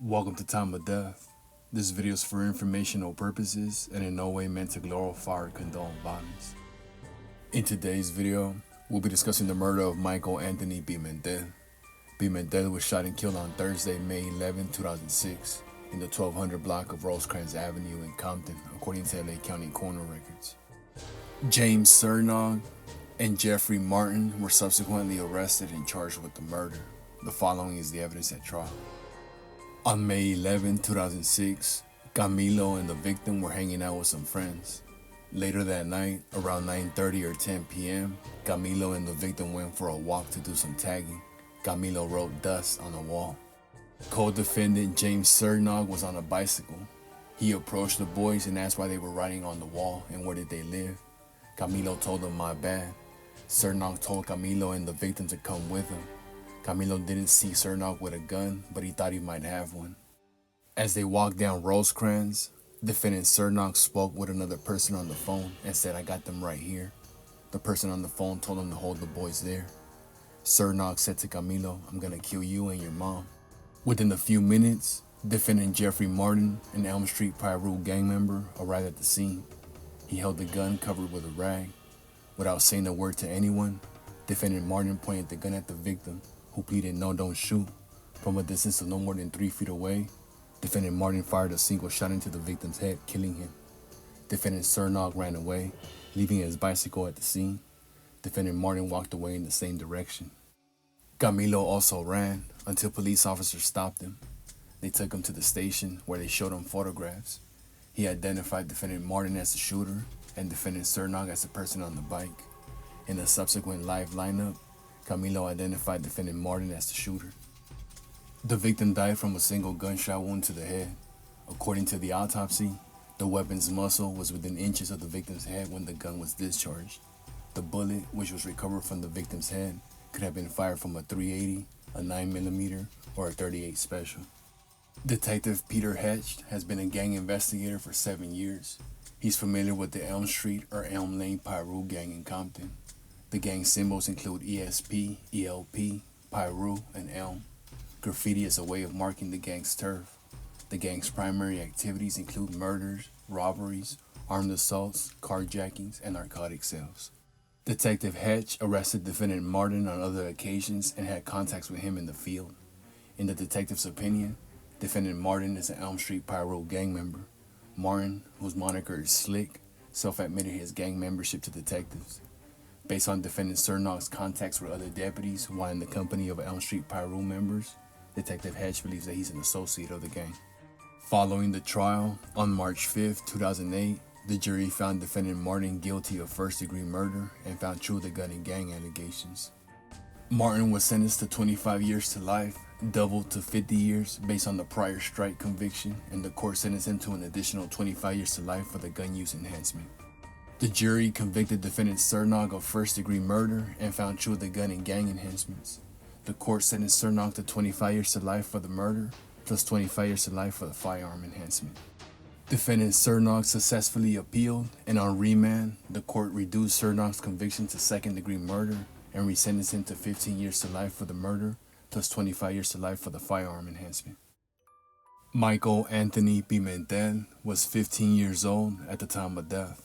Welcome to Time of Death. This video is for informational purposes and in no way meant to glorify or condone violence. In today's video, we'll be discussing the murder of Michael Anthony Pimentel. Pimentel was shot and killed on Thursday, May 11, 2006, in the 1200 block of Rosecrans Avenue in Compton, according to LA County coroner records. James Cernog and Jeffrey Martin were subsequently arrested and charged with the murder. The following is the evidence at trial. On May 11, 2006, Camilo and the victim were hanging out with some friends. Later that night, around 9:30 or 10 p.m., Camilo and the victim went for a walk to do some tagging. Camilo wrote dust on the wall. Co-defendant James Cernog was on a bicycle. He approached the boys and asked why they were writing on the wall and where did they live. Camilo told him, "My bad." Cernog told Camilo and the victim to come with him. Camilo didn't see Cernog with a gun, but he thought he might have one. As they walked down Rosecrans, defendant Cernog spoke with another person on the phone and said, "I got them right here." The person on the phone told him to hold the boys there. Cernog said to Camilo, "I'm gonna kill you and your mom." Within a few minutes, defendant Jeffrey Martin, an Elm Street Piru gang member, arrived at the scene. He held the gun covered with a rag. Without saying a word to anyone, defendant Martin pointed the gun at the victim, who pleaded, "No, don't shoot." From a distance of no more than 3 feet away, defendant Martin fired a single shot into the victim's head, killing him. Defendant Cernog ran away, leaving his bicycle at the scene. Defendant Martin walked away in the same direction. Camilo also ran until police officers stopped him. They took him to the station where they showed him photographs. He identified defendant Martin as the shooter and defendant Cernog as the person on the bike. In a subsequent live lineup, Camilo identified defendant Martin as the shooter. The victim died from a single gunshot wound to the head. According to the autopsy, the weapon's muzzle was within inches of the victim's head when the gun was discharged. The bullet, which was recovered from the victim's head, could have been fired from a .380, a 9mm, or a .38 Special. Detective Peter Hetch has been a gang investigator for 7 years. He's familiar with the Elm Street or Elm Lane Piru gang in Compton. The gang symbols include ESP, ELP, Piru, and Elm. Graffiti is a way of marking the gang's turf. The gang's primary activities include murders, robberies, armed assaults, carjackings, and narcotic sales. Detective Hetch arrested defendant Martin on other occasions and had contacts with him in the field. In the detective's opinion, defendant Martin is an Elm Street Piru gang member. Martin, whose moniker is Slick, self-admitted his gang membership to detectives. Based on defendant Cernog's contacts with other deputies while in the company of Elm Street Piru members, Detective Hedge believes that he's an associate of the gang. Following the trial, on March 5, 2008, the jury found defendant Martin guilty of first-degree murder and found true the gun and gang allegations. Martin was sentenced to 25 years to life, doubled to 50 years based on the prior strike conviction, and the court sentenced him to an additional 25 years to life for the gun use enhancement. The jury convicted defendant Cernog of first-degree murder and found true of the gun and gang enhancements. The court sentenced Cernog to 25 years to life for the murder, plus 25 years to life for the firearm enhancement. Defendant Cernog successfully appealed, and on remand, the court reduced Cernog's conviction to second-degree murder and resentenced him to 15 years to life for the murder, plus 25 years to life for the firearm enhancement. Michael Anthony Pimentel was 15 years old at the time of death.